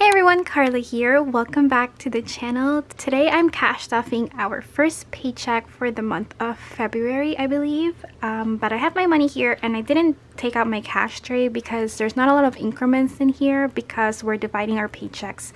Hey everyone, Carla here. Welcome back to the channel. Today I'm cash stuffing our first paycheck for the month of February, I believe. But I have my money here and I didn't take out my cash tray because there's not a lot of increments in here because we're dividing our paychecks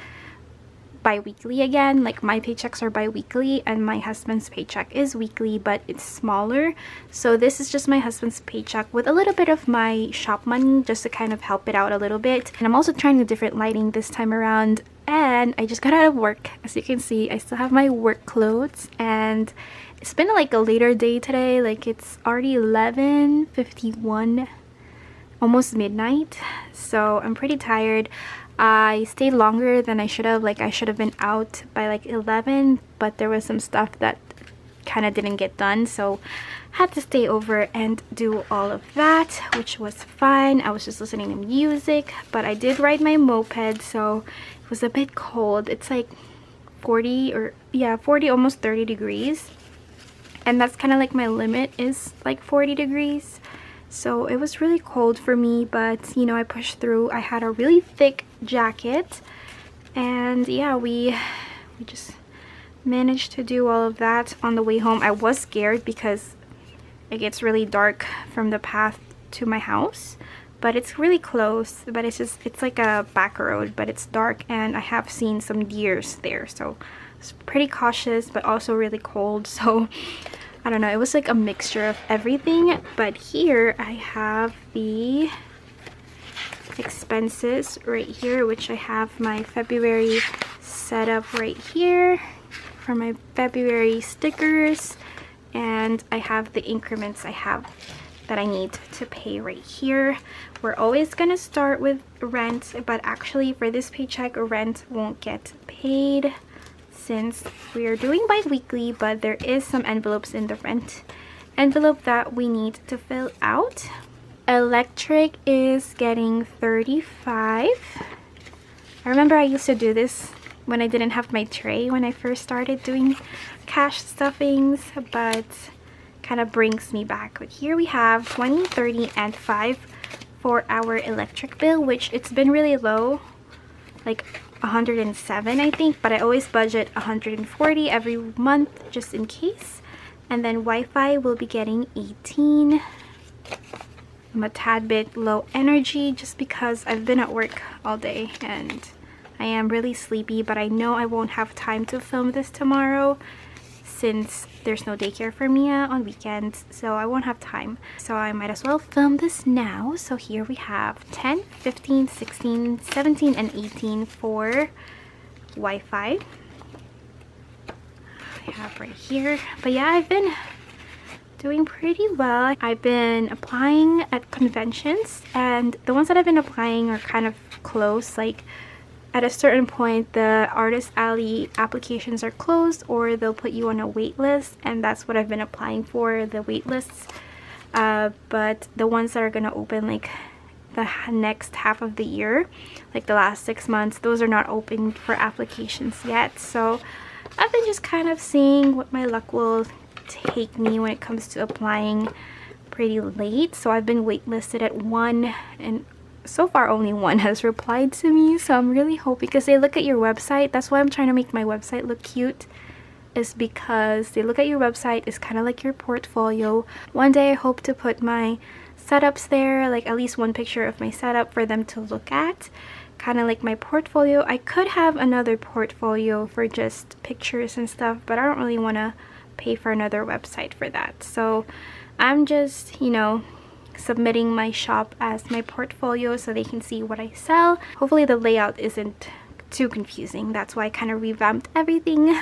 bi-weekly again. Like my paychecks are bi-weekly and my husband's paycheck is weekly, but it's smaller. So this is just my husband's paycheck with a little bit of my shop money just to kind of help it out a little bit. And I'm also trying a different lighting this time around. And I just got out of work. As you can see, I still have my work clothes and it's been like a later day today. Like it's already 11:51, almost midnight. So I'm pretty tired. I stayed longer than I should have. Like I should have been out by like 11, but there was some stuff that kind of didn't get done, so had to stay over and do all of that, which was fine. I was just listening to music, but I did ride my moped, so it was a bit cold. It's like 40 or yeah, 40, almost 30 degrees, and that's kind of like my limit is like 40 degrees. So it was really cold for me, but you know, I pushed through. I had a really thick jacket and yeah, we just managed to do all of that. On the way home I was scared because it gets really dark from the path to my house, but it's really close. But it's like a back road, but it's dark and I have seen some deers there, so it's pretty cautious but also really cold. So I don't know, it was like a mixture of everything. But here I have the expenses right here, which I have my February setup right here for my February stickers, and I have the increments I have that I need to pay right here. We're always gonna start with rent, but actually for this paycheck rent won't get paid since we are doing bi-weekly, but there is some envelopes in the rent envelope that we need to fill out. Electric is getting 35. I remember I used to do this when I didn't have my tray when I first started doing cash stuffings, but kind of brings me back. But here we have 20, 30, and 5 for our electric bill, which it's been really low, like 107 I think, but I always budget 140 every month just in case. And then Wi-Fi will be getting 18. I'm a tad bit low energy just because I've been at work all day and I am really sleepy, but I know I won't have time to film this tomorrow since there's no daycare for Mia on weekends, so I won't have time. So I might as well film this now. So here we have 10, 15, 16, 17, and 18 for Wi-Fi. I have right here. But yeah, I've been doing pretty well. I've been applying at conventions, and the ones that I've been applying are kind of close. Like at a certain point the Artist Alley applications are closed or they'll put you on a wait list, and that's what I've been applying for, the wait lists. But the ones that are going to open like the next half of the year, like the last 6 months, those are not open for applications yet. So I've been just kind of seeing what my luck will take me when it comes to applying pretty late. So I've been waitlisted at 1, and so far only 1 has replied to me, so I'm really hoping, because they look at your website. That's why I'm trying to make my website look cute, is because they look at your website. It's kind of like your portfolio. One day I hope to put my setups there, like at least one picture of my setup for them to look at, kind of like my portfolio. I could have another portfolio for just pictures and stuff, but I don't really want to pay for another website for that. So I'm just, you know, submitting my shop as my portfolio so they can see what I sell. Hopefully the layout isn't too confusing. That's why I kind of revamped everything.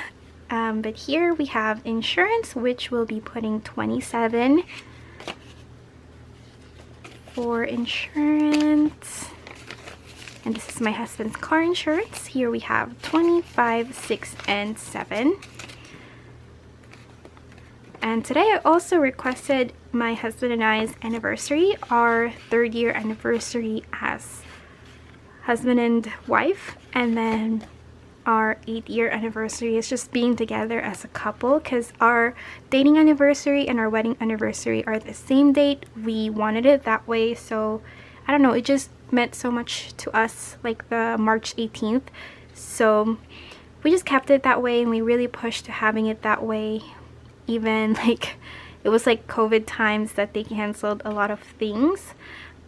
But here we have insurance, which will be putting 27 for insurance. And this is my husband's car insurance. Here we have 25, 6, and 7. And today I also requested my husband and I's anniversary, our 3rd year anniversary as husband and wife, and then our 8th year anniversary is just being together as a couple, because our dating anniversary and our wedding anniversary are the same date. We wanted it that way, so I don't know, it just meant so much to us, like the March 18th. So we just kept it that way, and we really pushed to having it that way. Even like it was like COVID times that they canceled a lot of things,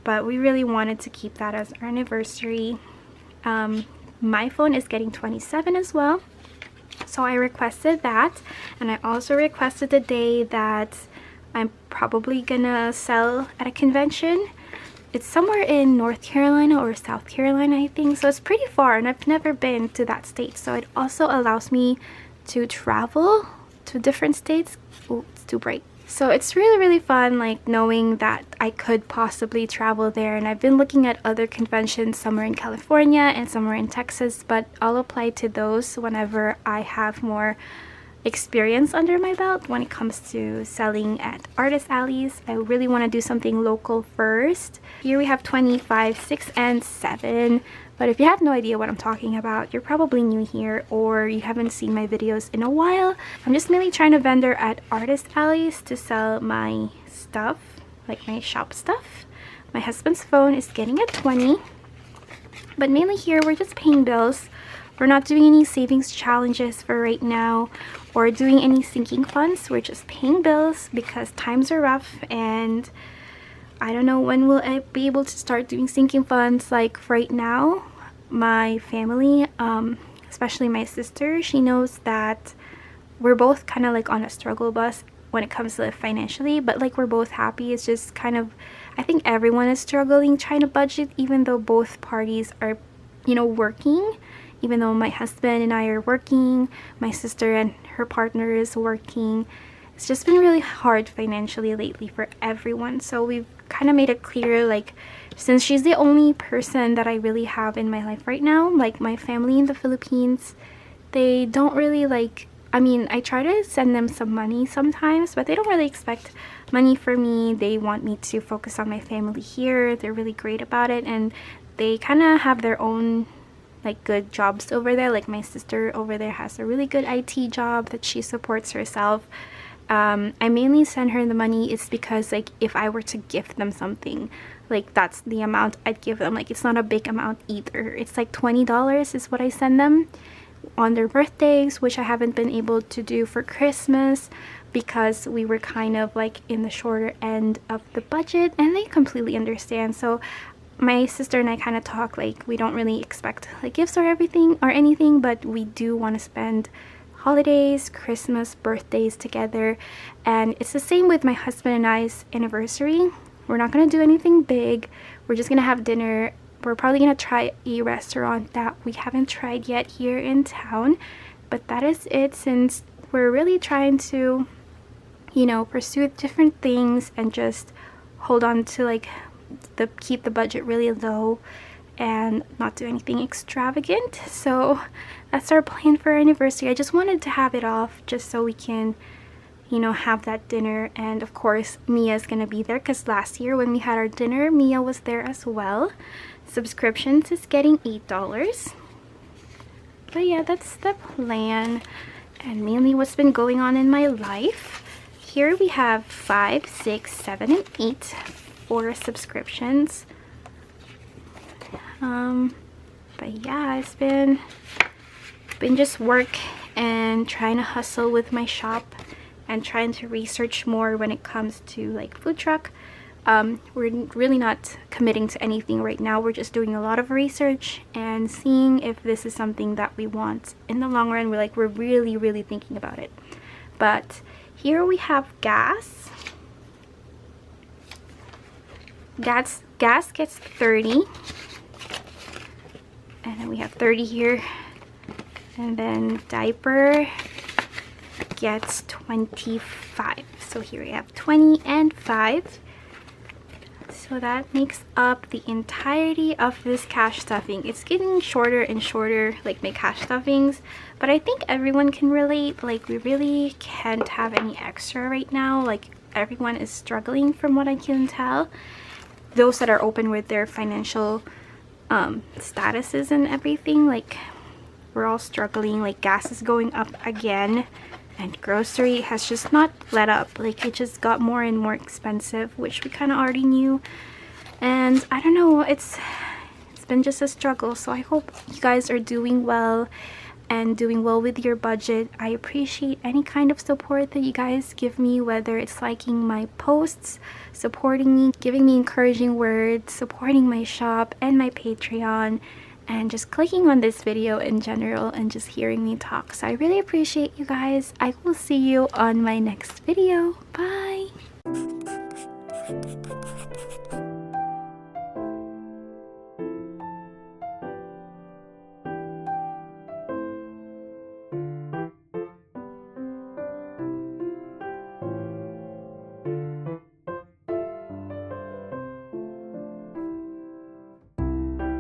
but we really wanted to keep that as our anniversary. My phone is getting 27 as well, so I requested that, and I also requested the day that I'm probably gonna sell at a convention. It's somewhere in North Carolina or South Carolina, I think, so it's pretty far, and I've never been to that state, so it also allows me to travel to different states. Oh, it's too bright. So it's really fun, like knowing that I could possibly travel there, and I've been looking at other conventions, somewhere in California and somewhere in Texas, but I'll apply to those whenever I have more experience under my belt when it comes to selling at artist alleys. I really want to do something local first. Here we have 25, 6, and 7. But if you have no idea what I'm talking about, you're probably new here or you haven't seen my videos in a while. I'm just mainly trying to vendor at artist alleys to sell my stuff, like my shop stuff. My husband's phone is getting a 20. But mainly here, we're just paying bills. We're not doing any savings challenges for right now or doing any sinking funds. We're just paying bills because times are rough, and I don't know when will I be able to start doing sinking funds. Like right now, my family, especially my sister, she knows that we're both kind of like on a struggle bus when it comes to live financially, but like we're both happy. It's just kind of, I think everyone is struggling trying to budget, even though both parties are, you know, working. Even though my husband and I are working, my sister and her partner is working. It's just been really hard financially lately for everyone. So we've kind of made it clear, like, since she's the only person that I really have in my life right now, like my family in the Philippines, they don't really like, I mean, I try to send them some money sometimes, but they don't really expect money for me. They want me to focus on my family here. They're really great about it, and they kind of have their own like good jobs over there. Like my sister over there has a really good IT job that she supports herself. I mainly send her the money is because like if I were to gift them something, like that's the amount I'd give them. Like it's not a big amount either. It's like $20 is what I send them on their birthdays, which I haven't been able to do for Christmas because we were kind of like in the shorter end of the budget, and they completely understand. So my sister and I kind of talk like we don't really expect like gifts or everything or anything, but we do want to spend holidays, Christmas, birthdays together. And it's the same with my husband and I's anniversary. We're not going to do anything big. We're just going to have dinner. We're probably going to try a restaurant that we haven't tried yet here in town, but that is it, since we're really trying to, you know, pursue different things and just hold on to like keep the budget really low and not do anything extravagant. So that's our plan for our anniversary. I just wanted to have it off just so we can, you know, have that dinner. And of course Mia's gonna be there because last year when we had our dinner, Mia was there as well. Subscriptions is getting $8. But yeah, that's the plan and mainly what's been going on in my life. Here we have 5, 6, 7, and 8 for subscriptions. But yeah, it's been just work and trying to hustle with my shop and trying to research more when it comes to like food truck. We're really not committing to anything right now. We're just doing a lot of research and seeing if this is something that we want in the long run. We're really thinking about it. But here we have gas. Gas gets 30, and then we have 30 here, and then diaper gets 25. So here we have 20 and 5. So that makes up the entirety of this cash stuffing. It's getting shorter and shorter, like my cash stuffings, but I think everyone can relate. Like we really can't have any extra right now. Like everyone is struggling from what I can tell. Those that are open with their financial statuses and everything, like we're all struggling. Like gas is going up again, and grocery has just not let up. Like it just got more and more expensive, which we kind of already knew. And I don't know, it's been just a struggle. So I hope you guys are doing well and doing well with your budget. I appreciate any kind of support that you guys give me, whether it's liking my posts, supporting me, giving me encouraging words, supporting my shop and my Patreon, and just clicking on this video in general and just hearing me talk. So I really appreciate you guys. I will see you on my next video. Bye!